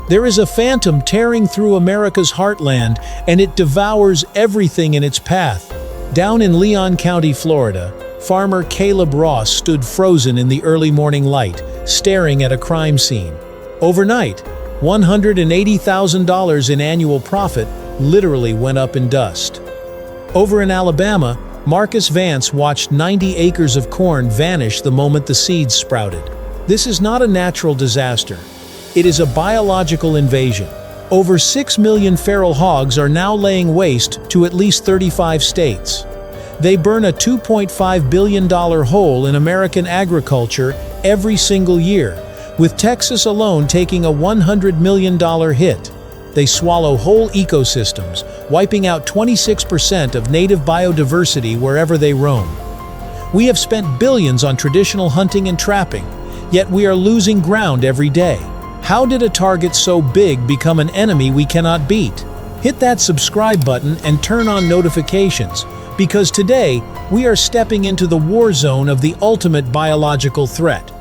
There is a phantom tearing through America's heartland, and it devours everything in its path. Down in Leon County, Florida, farmer Caleb Ross stood frozen in the early morning light, staring at a crime scene. Overnight, $180,000 in annual profit literally went up in dust. Over in Alabama, Marcus Vance watched 90 acres of corn vanish the moment the seeds sprouted. This is not a natural disaster. It is a biological invasion. Over 6 million feral hogs are now laying waste to at least 35 states. They burn a $2.5 billion hole in American agriculture every single year, with Texas alone taking a $100 million hit. They swallow whole ecosystems, wiping out 26% of native biodiversity wherever they roam. We have spent billions on traditional hunting and trapping, yet we are losing ground every day. How did a target so big become an enemy we cannot beat? Hit that subscribe button and turn on notifications, because today we are stepping into the war zone of the ultimate biological threat.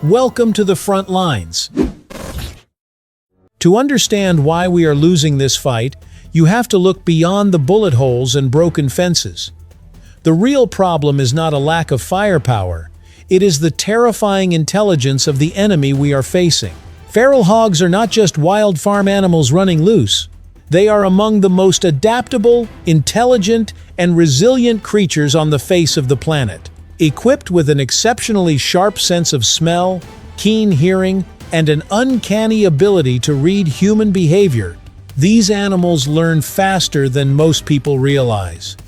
Welcome to the front lines. To understand why we are losing this fight, you have to look beyond the bullet holes and broken fences. The real problem is not a lack of firepower, it is the terrifying intelligence of the enemy we are facing. Feral hogs are not just wild farm animals running loose. They are among the most adaptable, intelligent, and resilient creatures on the face of the planet. Equipped with an exceptionally sharp sense of smell, keen hearing, and an uncanny ability to read human behavior, these animals learn faster than most people realize.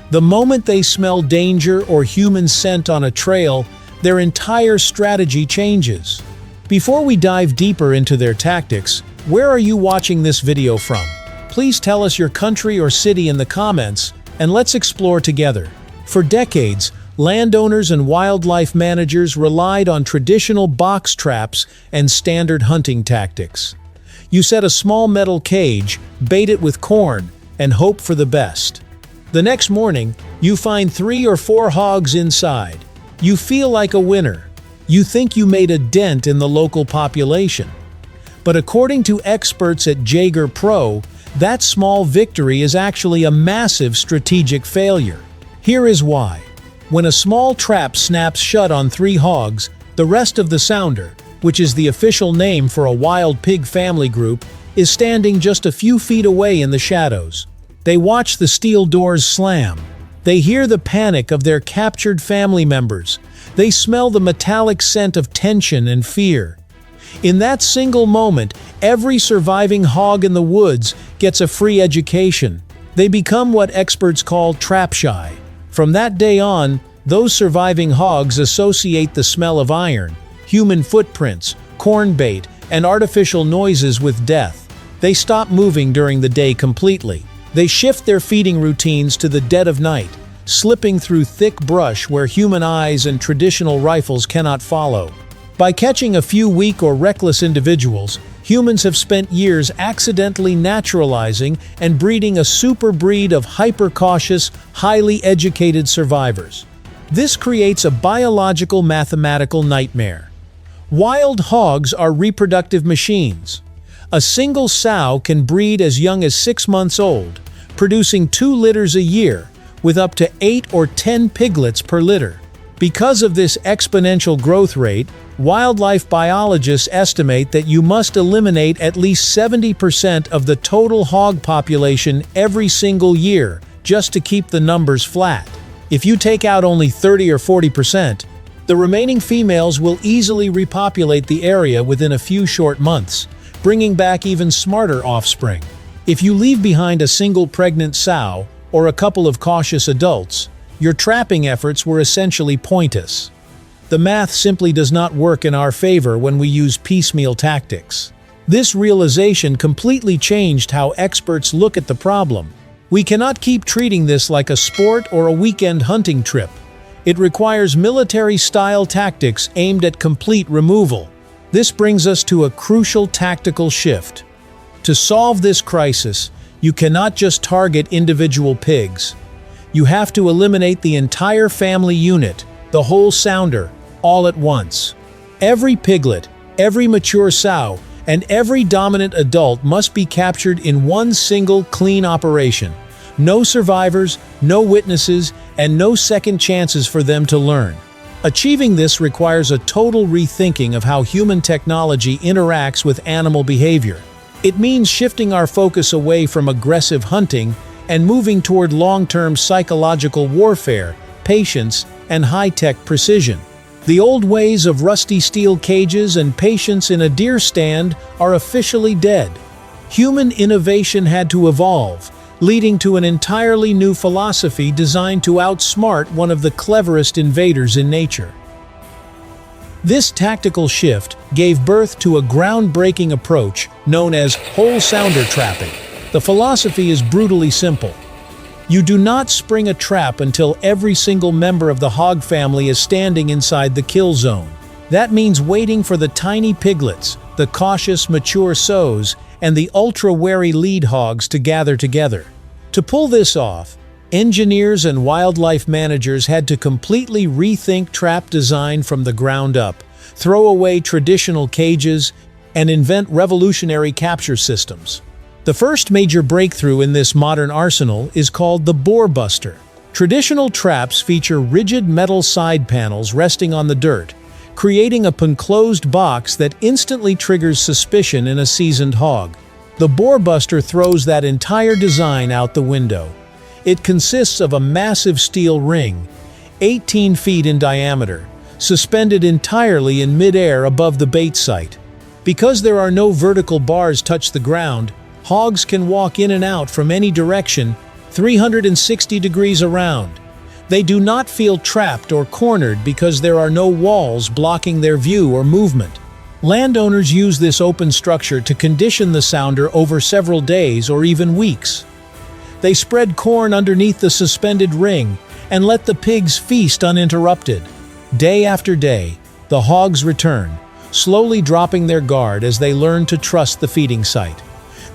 The moment they smell danger or human scent on a trail, their entire strategy changes. Before we dive deeper into their tactics, where are you watching this video from? Please tell us your country or city in the comments, and let's explore together. For decades, landowners and wildlife managers relied on traditional box traps and standard hunting tactics. You set a small metal cage, bait it with corn, and hope for the best. The next morning, you find 3 or 4 hogs inside. You feel like a winner. You think you made a dent in the local population. But according to experts at Jaeger Pro, that small victory is actually a massive strategic failure. Here is why. When a small trap snaps shut on 3 hogs, the rest of the sounder, which is the official name for a wild pig family group, is standing just a few feet away in the shadows. They watch the steel doors slam. They hear the panic of their captured family members. They smell the metallic scent of tension and fear. In that single moment, every surviving hog in the woods gets a free education. They become what experts call trap shy. From that day on, those surviving hogs associate the smell of iron, human footprints, corn bait, and artificial noises with death. They stop moving during the day completely. They shift their feeding routines to the dead of night, slipping through thick brush where human eyes and traditional rifles cannot follow. By catching a few weak or reckless individuals, humans have spent years accidentally naturalizing and breeding a super breed of hyper-cautious, highly educated survivors. This creates a biological mathematical nightmare. Wild hogs are reproductive machines. A single sow can breed as young as 6 months old, producing 2 litters a year, with up to 8 or 10 piglets per litter. Because of this exponential growth rate, wildlife biologists estimate that you must eliminate at least 70% of the total hog population every single year just to keep the numbers flat. If you take out only 30 or 40%, the remaining females will easily repopulate the area within a few short months, bringing back even smarter offspring. If you leave behind a single pregnant sow or a couple of cautious adults, your trapping efforts were essentially pointless. The math simply does not work in our favor when we use piecemeal tactics. This realization completely changed how experts look at the problem. We cannot keep treating this like a sport or a weekend hunting trip. It requires military-style tactics aimed at complete removal. This brings us to a crucial tactical shift. To solve this crisis, you cannot just target individual pigs. You have to eliminate the entire family unit, the whole sounder, all at once. Every piglet, every mature sow, and every dominant adult must be captured in one single, clean operation. No survivors, no witnesses, and no second chances for them to learn. Achieving this requires a total rethinking of how human technology interacts with animal behavior. It means shifting our focus away from aggressive hunting and moving toward long-term psychological warfare, patience, and high-tech precision. The old ways of rusty steel cages and patience in a deer stand are officially dead. Human innovation had to evolve, leading to an entirely new philosophy designed to outsmart one of the cleverest invaders in nature. This tactical shift gave birth to a groundbreaking approach known as whole sounder trapping. The philosophy is brutally simple. You do not spring a trap until every single member of the hog family is standing inside the kill zone. That means waiting for the tiny piglets, the cautious, mature sows, and the ultra-wary lead hogs to gather together. To pull this off, engineers and wildlife managers had to completely rethink trap design from the ground up, throw away traditional cages, and invent revolutionary capture systems. The first major breakthrough in this modern arsenal is called the BoarBuster. Traditional traps feature rigid metal side panels resting on the dirt, creating a enclosed box that instantly triggers suspicion in a seasoned hog. The BoarBuster throws that entire design out the window. It consists of a massive steel ring, 18 feet in diameter, suspended entirely in mid-air above the bait site. Because there are no vertical bars touch the ground, hogs can walk in and out from any direction, 360 degrees around. They do not feel trapped or cornered because there are no walls blocking their view or movement. Landowners use this open structure to condition the sounder over several days or even weeks. They spread corn underneath the suspended ring and let the pigs feast uninterrupted. Day after day, the hogs return, slowly dropping their guard as they learn to trust the feeding site.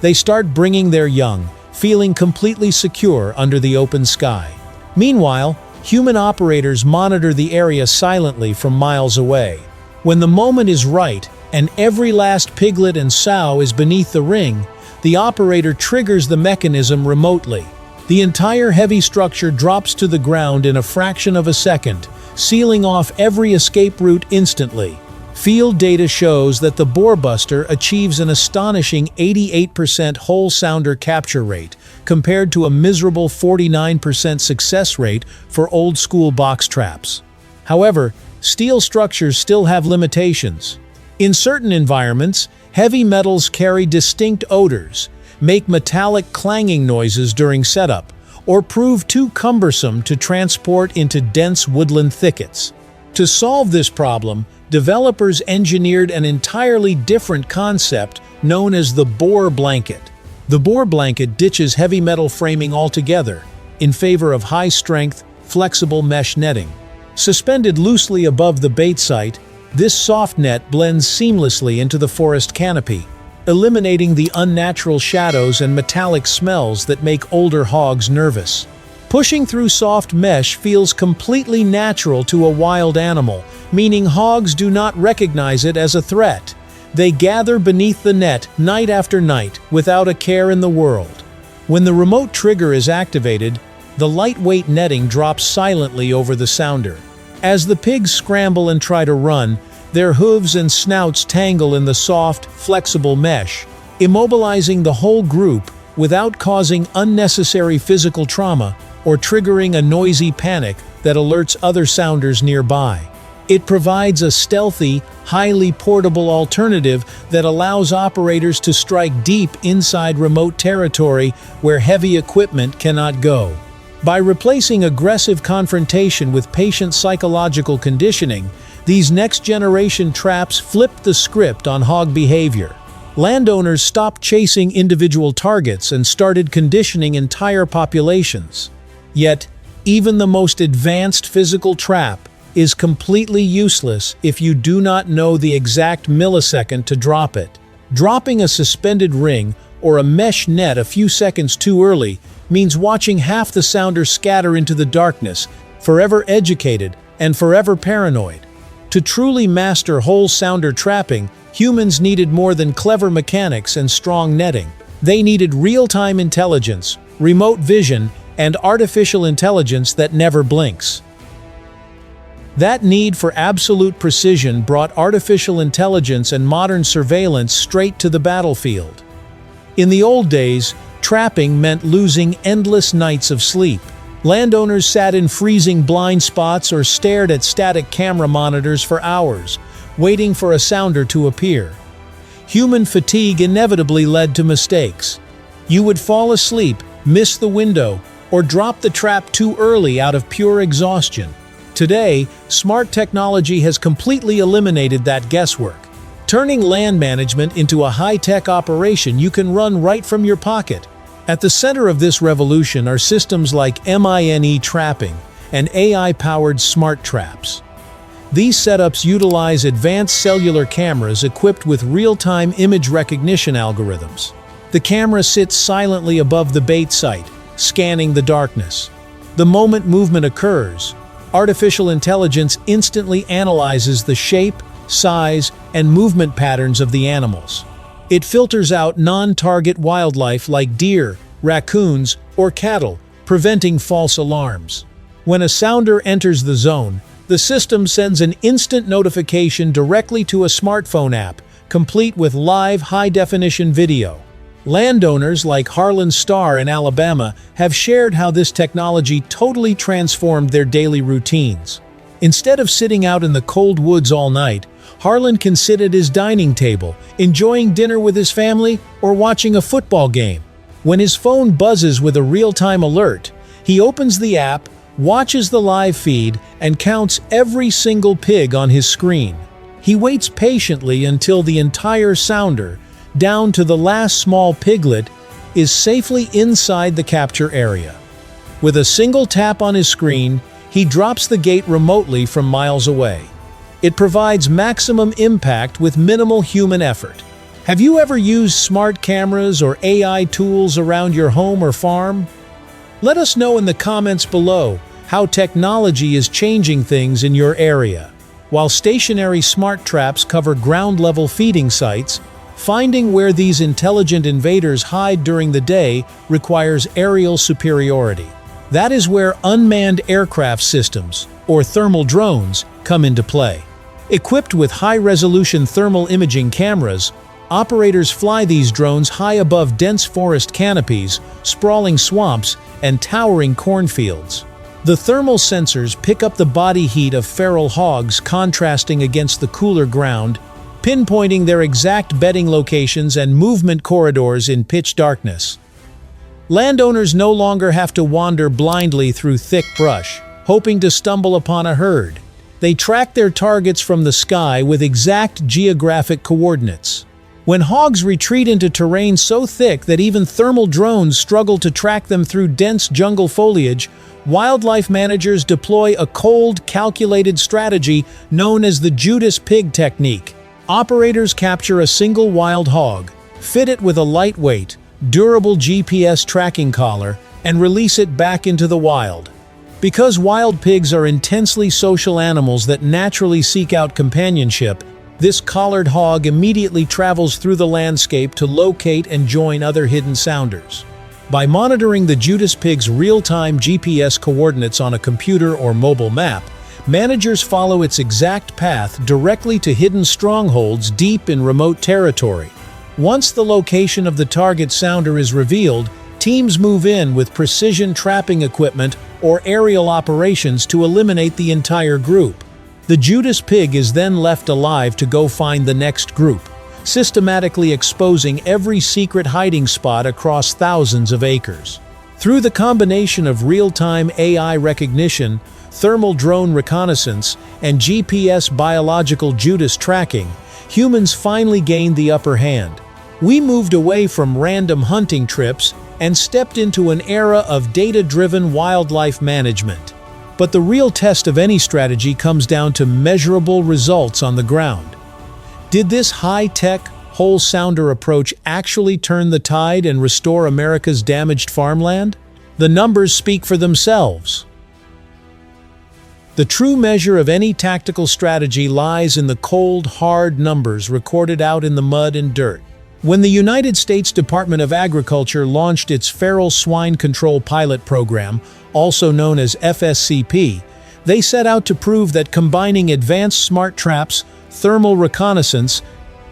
They start bringing their young, feeling completely secure under the open sky. Meanwhile, human operators monitor the area silently from miles away. When the moment is right, and every last piglet and sow is beneath the ring, the operator triggers the mechanism remotely. The entire heavy structure drops to the ground in a fraction of a second, sealing off every escape route instantly. Field data shows that the BoarBuster achieves an astonishing 88% whole sounder capture rate, compared to a miserable 49% success rate for old-school box traps. However, steel structures still have limitations. In certain environments, heavy metals carry distinct odors, make metallic clanging noises during setup, or prove too cumbersome to transport into dense woodland thickets. To solve this problem, developers engineered an entirely different concept known as the Boar Blanket. The Boar Blanket ditches heavy metal framing altogether in favor of high-strength, flexible mesh netting. Suspended loosely above the bait site, this soft net blends seamlessly into the forest canopy, eliminating the unnatural shadows and metallic smells that make older hogs nervous. Pushing through soft mesh feels completely natural to a wild animal, meaning hogs do not recognize it as a threat. They gather beneath the net night after night without a care in the world. When the remote trigger is activated, the lightweight netting drops silently over the sounder. As the pigs scramble and try to run, their hooves and snouts tangle in the soft, flexible mesh, immobilizing the whole group without causing unnecessary physical trauma or triggering a noisy panic that alerts other sounders nearby. It provides a stealthy, highly portable alternative that allows operators to strike deep inside remote territory where heavy equipment cannot go. By replacing aggressive confrontation with patient psychological conditioning, these next-generation traps flipped the script on hog behavior. Landowners stopped chasing individual targets and started conditioning entire populations. Yet, even the most advanced physical trap is completely useless if you do not know the exact millisecond to drop it. Dropping a suspended ring or a mesh net a few seconds too early means watching half the sounders scatter into the darkness, forever educated and forever paranoid. To truly master whole sounder trapping, humans needed more than clever mechanics and strong netting. They needed real-time intelligence, remote vision, and artificial intelligence that never blinks. That need for absolute precision brought artificial intelligence and modern surveillance straight to the battlefield. In the old days, trapping meant losing endless nights of sleep. Landowners sat in freezing blind spots or stared at static camera monitors for hours, waiting for a sounder to appear. Human fatigue inevitably led to mistakes. You would fall asleep, miss the window, or drop the trap too early out of pure exhaustion. Today, smart technology has completely eliminated that guesswork, turning land management into a high-tech operation you can run right from your pocket. At the center of this revolution are systems like mine trapping and AI-powered smart traps. These setups utilize advanced cellular cameras equipped with real-time image recognition algorithms. The camera sits silently above the bait site, scanning the darkness. The moment movement occurs, artificial intelligence instantly analyzes the shape, size, and movement patterns of the animals. It filters out non-target wildlife like deer, raccoons, or cattle, preventing false alarms. When a sounder enters the zone, the system sends an instant notification directly to a smartphone app, complete with live high-definition video. Landowners like Harlan Starr in Alabama have shared how this technology totally transformed their daily routines. Instead of sitting out in the cold woods all night, Harlan can sit at his dining table, enjoying dinner with his family or watching a football game. When his phone buzzes with a real-time alert, he opens the app, watches the live feed, and counts every single pig on his screen. He waits patiently until the entire sounder, down to the last small piglet, is safely inside the capture area. With a single tap on his screen, he drops the gate remotely from miles away. It provides maximum impact with minimal human effort. Have you ever used smart cameras or AI tools around your home or farm? Let us know in the comments below how technology is changing things in your area. While stationary smart traps cover ground-level feeding sites, finding where these intelligent invaders hide during the day requires aerial superiority. That is where unmanned aircraft systems, or thermal drones, come into play. Equipped with high-resolution thermal imaging cameras, operators fly these drones high above dense forest canopies, sprawling swamps, and towering cornfields. The thermal sensors pick up the body heat of feral hogs contrasting against the cooler ground, pinpointing their exact bedding locations and movement corridors in pitch darkness. Landowners no longer have to wander blindly through thick brush, hoping to stumble upon a herd. They track their targets from the sky with exact geographic coordinates. When hogs retreat into terrain so thick that even thermal drones struggle to track them through dense jungle foliage, wildlife managers deploy a cold, calculated strategy known as the Judas Pig technique. Operators capture a single wild hog, fit it with a lightweight, durable GPS tracking collar, and release it back into the wild. Because wild pigs are intensely social animals that naturally seek out companionship, this collared hog immediately travels through the landscape to locate and join other hidden sounders. By monitoring the Judas Pig's real-time GPS coordinates on a computer or mobile map, managers follow its exact path directly to hidden strongholds deep in remote territory. Once the location of the target sounder is revealed, teams move in with precision trapping equipment or aerial operations to eliminate the entire group. The Judas Pig is then left alive to go find the next group, systematically exposing every secret hiding spot across thousands of acres. Through the combination of real-time AI recognition, thermal drone reconnaissance, and GPS biological Judas tracking, humans finally gained the upper hand. We moved away from random hunting trips and stepped into an era of data-driven wildlife management. But the real test of any strategy comes down to measurable results on the ground. Did this high-tech, whole sounder approach actually turn the tide and restore America's damaged farmland? The numbers speak for themselves. The true measure of any tactical strategy lies in the cold, hard numbers recorded out in the mud and dirt. When the United States Department of Agriculture launched its Feral Swine Control Pilot Program, also known as FSCP, they set out to prove that combining advanced smart traps, thermal reconnaissance,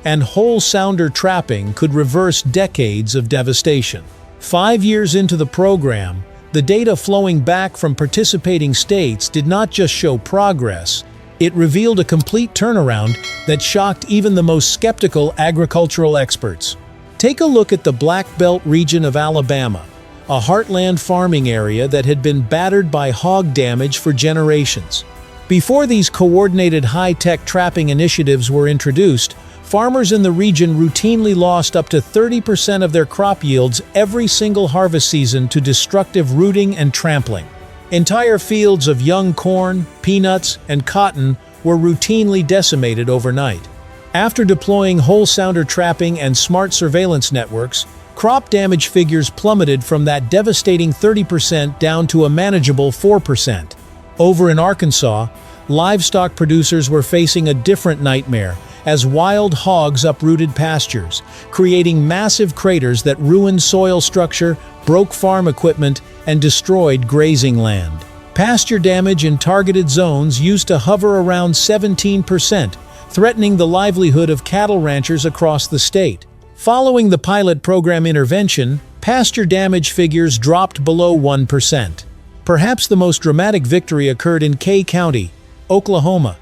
and whole sounder trapping could reverse decades of devastation. 5 years into the program, the data flowing back from participating states did not just show progress, it revealed a complete turnaround that shocked even the most skeptical agricultural experts. Take a look at the Black Belt region of Alabama, a heartland farming area that had been battered by hog damage for generations. Before these coordinated high-tech trapping initiatives were introduced, farmers in the region routinely lost up to 30% of their crop yields every single harvest season to destructive rooting and trampling. Entire fields of young corn, peanuts, and cotton were routinely decimated overnight. After deploying whole sounder trapping and smart surveillance networks, crop damage figures plummeted from that devastating 30% down to a manageable 4%. Over in Arkansas, livestock producers were facing a different nightmare as wild hogs uprooted pastures, creating massive craters that ruined soil structure, broke farm equipment, and destroyed grazing land. Pasture damage in targeted zones used to hover around 17%, threatening the livelihood of cattle ranchers across the state. Following the pilot program intervention, pasture damage figures dropped below 1%. Perhaps the most dramatic victory occurred in Kay County, Oklahoma.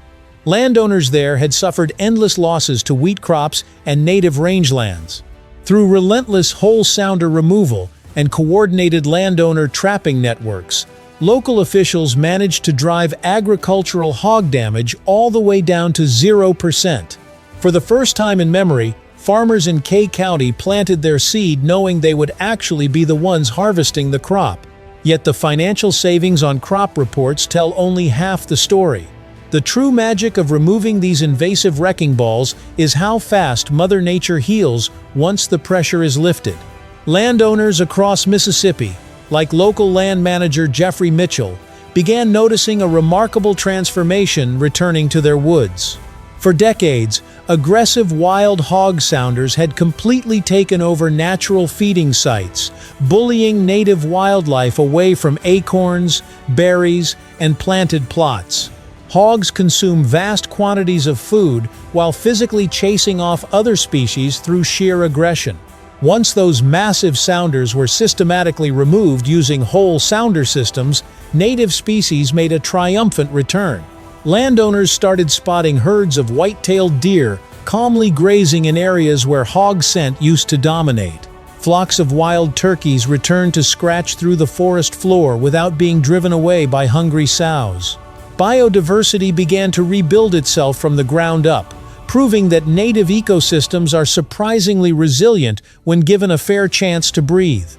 Landowners there had suffered endless losses to wheat crops and native rangelands. Through relentless whole sounder removal and coordinated landowner trapping networks, local officials managed to drive agricultural hog damage all the way down to 0%. For the first time in memory, farmers in Kay County planted their seed knowing they would actually be the ones harvesting the crop. Yet the financial savings on crop reports tell only half the story. The true magic of removing these invasive wrecking balls is how fast Mother Nature heals once the pressure is lifted. Landowners across Mississippi, like local land manager Jeffrey Mitchell, began noticing a remarkable transformation returning to their woods. For decades, aggressive wild hog sounders had completely taken over natural feeding sites, bullying native wildlife away from acorns, berries, and planted plots. Hogs consume vast quantities of food while physically chasing off other species through sheer aggression. Once those massive sounders were systematically removed using whole sounder systems, native species made a triumphant return. Landowners started spotting herds of white-tailed deer calmly grazing in areas where hog scent used to dominate. Flocks of wild turkeys returned to scratch through the forest floor without being driven away by hungry sows. Biodiversity began to rebuild itself from the ground up, proving that native ecosystems are surprisingly resilient when given a fair chance to breathe.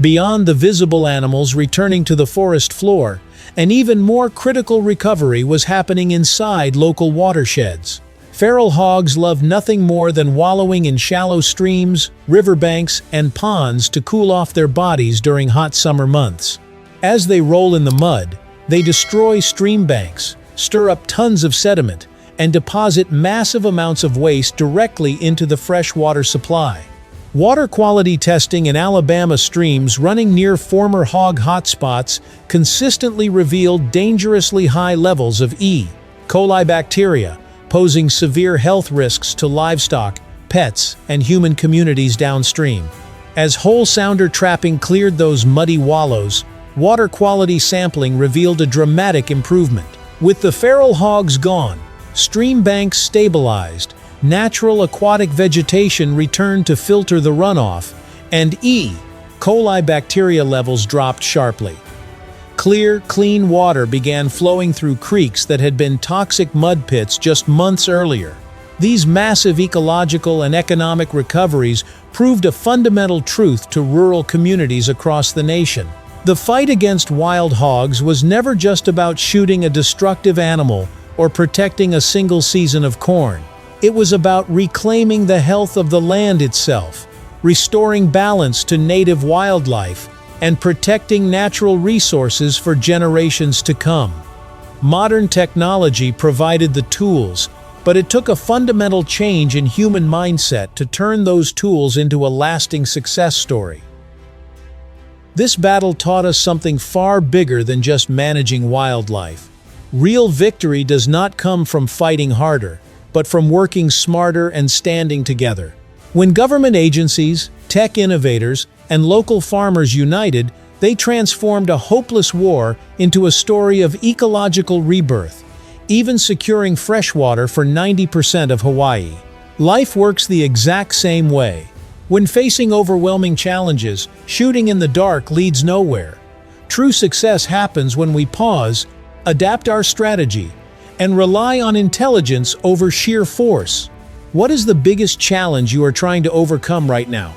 Beyond the visible animals returning to the forest floor, an even more critical recovery was happening inside local watersheds. Feral hogs love nothing more than wallowing in shallow streams, riverbanks, and ponds to cool off their bodies during hot summer months. As they roll in the mud, they destroy stream banks, stir up tons of sediment, and deposit massive amounts of waste directly into the freshwater supply. Water quality testing in Alabama streams running near former hog hotspots consistently revealed dangerously high levels of E. coli bacteria, posing severe health risks to livestock, pets, and human communities downstream. As whole sounder trapping cleared those muddy wallows, water quality sampling revealed a dramatic improvement. With the feral hogs gone, stream banks stabilized, natural aquatic vegetation returned to filter the runoff, and E. coli bacteria levels dropped sharply. Clear, clean water began flowing through creeks that had been toxic mud pits just months earlier. These massive ecological and economic recoveries proved a fundamental truth to rural communities across the nation. The fight against wild hogs was never just about shooting a destructive animal or protecting a single season of corn. It was about reclaiming the health of the land itself, restoring balance to native wildlife, and protecting natural resources for generations to come. Modern technology provided the tools, but it took a fundamental change in human mindset to turn those tools into a lasting success story. This battle taught us something far bigger than just managing wildlife. Real victory does not come from fighting harder, but from working smarter and standing together. When government agencies, tech innovators, and local farmers united, they transformed a hopeless war into a story of ecological rebirth, even securing fresh water for 90% of Hawaii. Life works the exact same way. When facing overwhelming challenges, shooting in the dark leads nowhere. True success happens when we pause, adapt our strategy, and rely on intelligence over sheer force. What is the biggest challenge you are trying to overcome right now?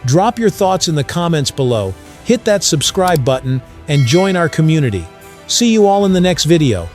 Drop your thoughts in the comments below, hit that subscribe button, and join our community. See you all in the next video.